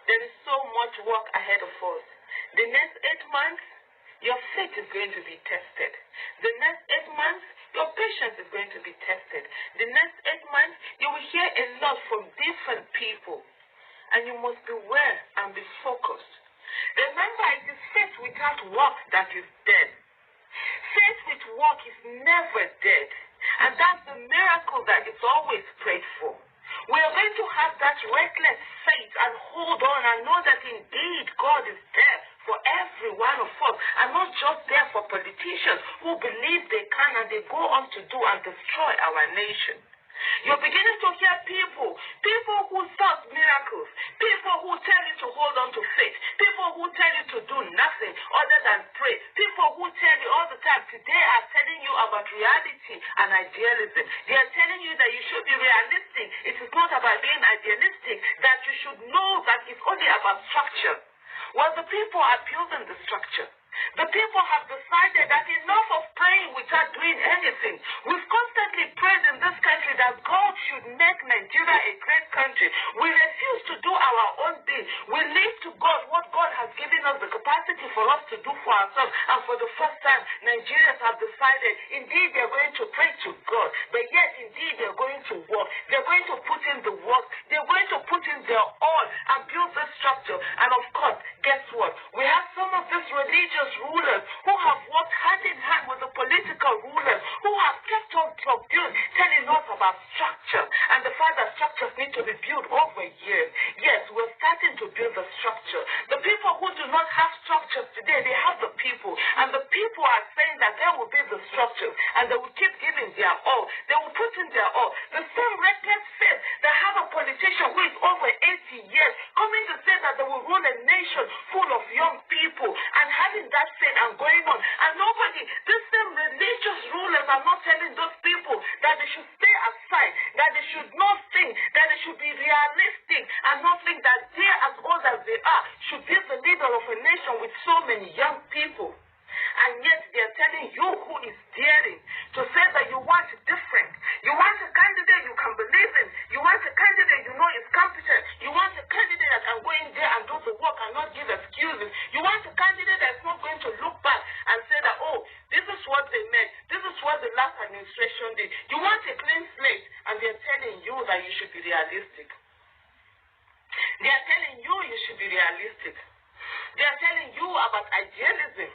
There is so much work ahead of us. The next 8 months, your faith is going to be tested. The next 8 months, your patience is going to be tested. The next 8 months, you will hear a lot from different people. And you must beware and be focused. Remember, it is faith without work that is dead. Faith with work is never dead. And that's the miracle that is always prayed for. We are going to have that reckless faith and hold on and know that indeed God is there for every one of us, and not just there for politicians who believe they can and they go on to do and destroy our nation. You're beginning to hear people who start miracles, people who tell you to hold on to faith, people who tell you to do nothing other than pray, people who tell you all the time, today are telling you about reality and idealism. They are telling you that you should be realistic. It is not about being idealistic, that you should know that it's only about structure. Well, the people are building the structure. The people have decided that enough of praying without doing anything. We've constantly prayed in this country that God should make Nigeria a great country. We refuse to do our own thing. We leave to God what God has given us the capacity for us to do for ourselves. And for the first time, Nigerians have decided, indeed, they're going to pray to God. But yet, indeed, they're going to work. They're going to put in the work. They're going to put in their all and build this structure. And of course, guess what? We have some of these religious rulers who have worked hand in hand with the political rulers who have kept on subdued, telling us about structure and the fact that structures need to be built over years. Yes, we're starting to build the structure. The people who do not have structures today, they have the people, and the people are saying that they will build the structures and they will keep giving their all. They will put in their all. The same reckless faith that have a politician who is over 80 years coming to say that they will rule a nation full of young people and having that faith and going on. And nobody, these same religious rulers are not telling those people that they should stay aside, that they should not think, that they should be realistic and not think that they, as old as they are, should be the leader of a nation with so many young people. And yet they are telling you who is daring to say that you want different. You want a candidate you can believe in. You want a candidate you know is competent. You want a candidate that can go in there and do the work and not give excuses. You want a candidate that's not going to look back and say that, oh, this is what they meant. This is what the last administration did. You want a clean slate, and they're telling you that you should be realistic. They are telling you should be realistic. They are telling you about idealism.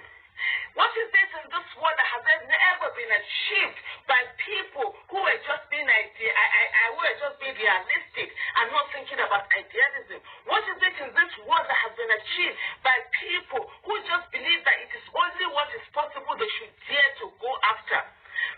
What is this in this world that has never been achieved by people who are just being realistic and not thinking about idealism? What is it in this world that has been achieved by people who just believe that it is only what is possible they should dare to go after?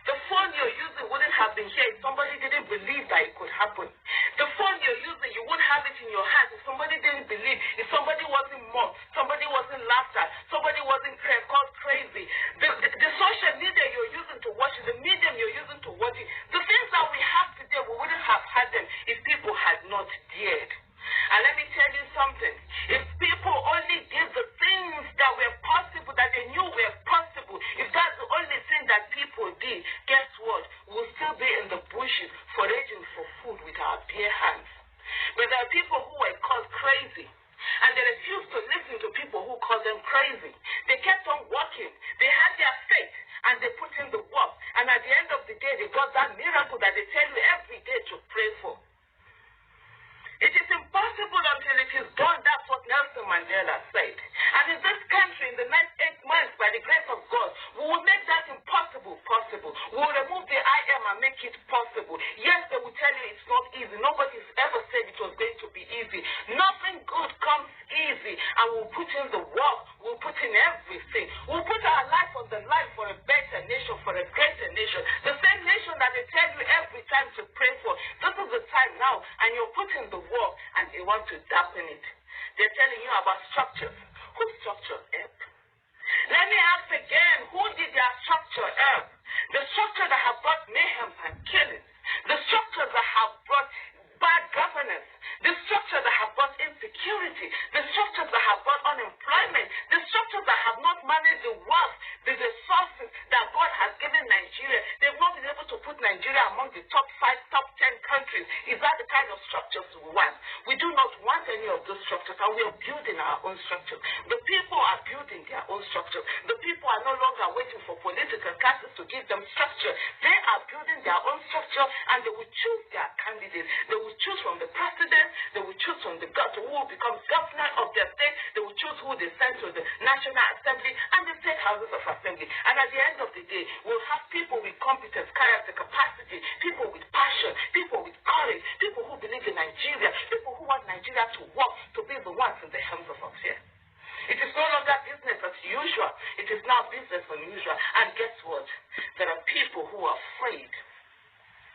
The phone you're using wouldn't have been here if somebody didn't believe that it could happen. The phone you're using, you wouldn't have it in your hands if somebody didn't believe, if somebody wasn't mocked, somebody wasn't laughed at, somebody wasn't called crazy. The social media you're using to watch it, the medium you're using to watch it, the things that we have today, we wouldn't have had them if people had not dared. And let me tell you something. If people only did the things that were possible, that they knew were possible, if that's the only thing that people did, guess what? We'll still be in the bushes foraging for food with our bare hands. But there are people who were called crazy, and they refused to listen to people who called them crazy. They kept on working. They had their faith, and they put in the work. And at the end of the day, they got that miracle that they tell you every day to pray for. It is impossible until it is done. That's what Nelson Mandela said. And in this country, in the next 8 months, by the grace of God, we will make that impossible possible. We will remove the I am and make it possible. Yes, they will tell you it's not easy. Nobody's ever said it was going to be easy. Nothing good comes easy. And we'll put in the work. We'll put in everything. We'll put our life on the line for a better nation, for a greater nation. The same nation that they tell you every time to pray for. This is the time now. And you're putting the work, and they want to dampen it. They're telling you about structures. Whose structures help? Let me ask again, who did their structure help? The structure that have brought mayhem and killings. The structures that have brought bad governance. The structures that have brought insecurity. The structures that have brought unemployment. The structures that have not managed the wealth, the resources that God has given Nigeria. They've not been able to put Nigeria among the top 5, top 10 countries. Is that the kind of structures we want? We do not want any of those structures, and we are building our own structure. The people are building their own structure. The people are no longer waiting for political classes to give them structure. They are building their own structure, and they will choose their candidates. They will choose from the president. They will choose from the who will become governor of their state. They will choose who they send to the National Assembly and the state houses of assembly. And at the end of the day, we'll have people with competence, character, capacity, people with passion, people with courage, people who believe in Nigeria, people who want Nigeria to work, to be the ones in the helms of affairs. It is no longer business as usual. It is now business unusual. And guess what? There are people who are afraid.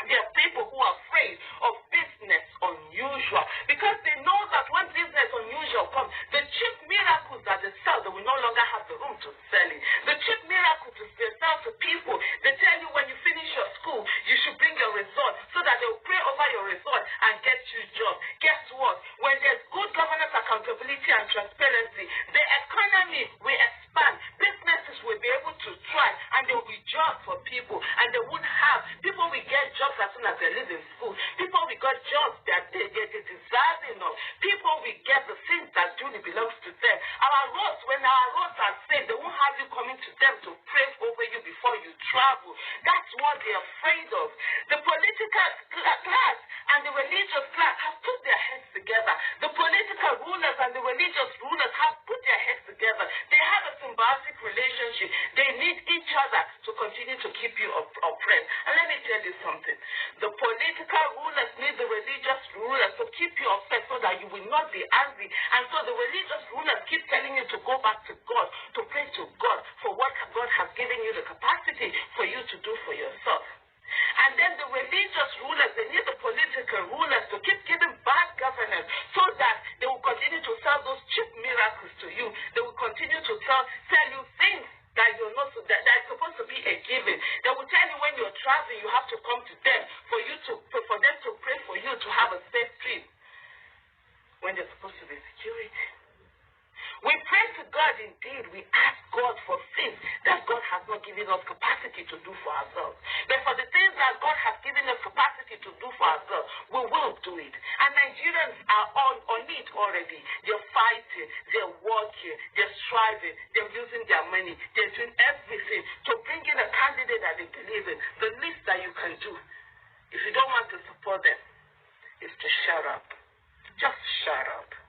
There are people who are afraid of business unusual because they know that when business unusual comes, the cheap miracles that they sell, they will no longer have the room to sell it. The cheap miracles they sell to people, they tell you when you finish your school, you should bring your result so that they will pray over your result and get you a job. Guess what? When there's good governance, accountability, and transparency, the economy will expand. Businesses will be able to thrive, and there will be jobs for people, and they won't have people will get jobs as soon as they leave in school. People will get jobs that they deserving of. People will get the things that duly belongs to them. Our roads, when our roads are safe, they won't have you coming to them to pray over you before you travel. That's what they're afraid of. The political class and the religious class have put their heads together. The political rulers and the religious rulers have put their heads together. They have a symbiotic relationship. They need each other to continue to keep you oppressed. And let me tell you something. The political rulers need the religious rulers to keep you oppressed so that you will not be angry. And so the religious rulers keep telling you to go back to God, to pray to God for what God has given you the capacity for you to do for yourself. And then the religious rulers, they need the political rulers to keep giving bad governance so that they will continue to sell those cheap miracles to you. They will continue to sell you things that you're not that's supposed to be a given. They will tell you when you're traveling, you have to come to them for them to pray for you to have a safe trip. When there's supposed to be security. We pray to God indeed. We ask God for things that God has not given us capacity to do for ourselves. But for the things that God has given us capacity to do for ourselves, we will do it. And Nigerians are on it already. They're fighting, they're working, they're striving, they're using their money, they're doing everything to bring in a candidate that they believe in. The least that you can do, if you don't want to support them, is to shut up. Just shut up.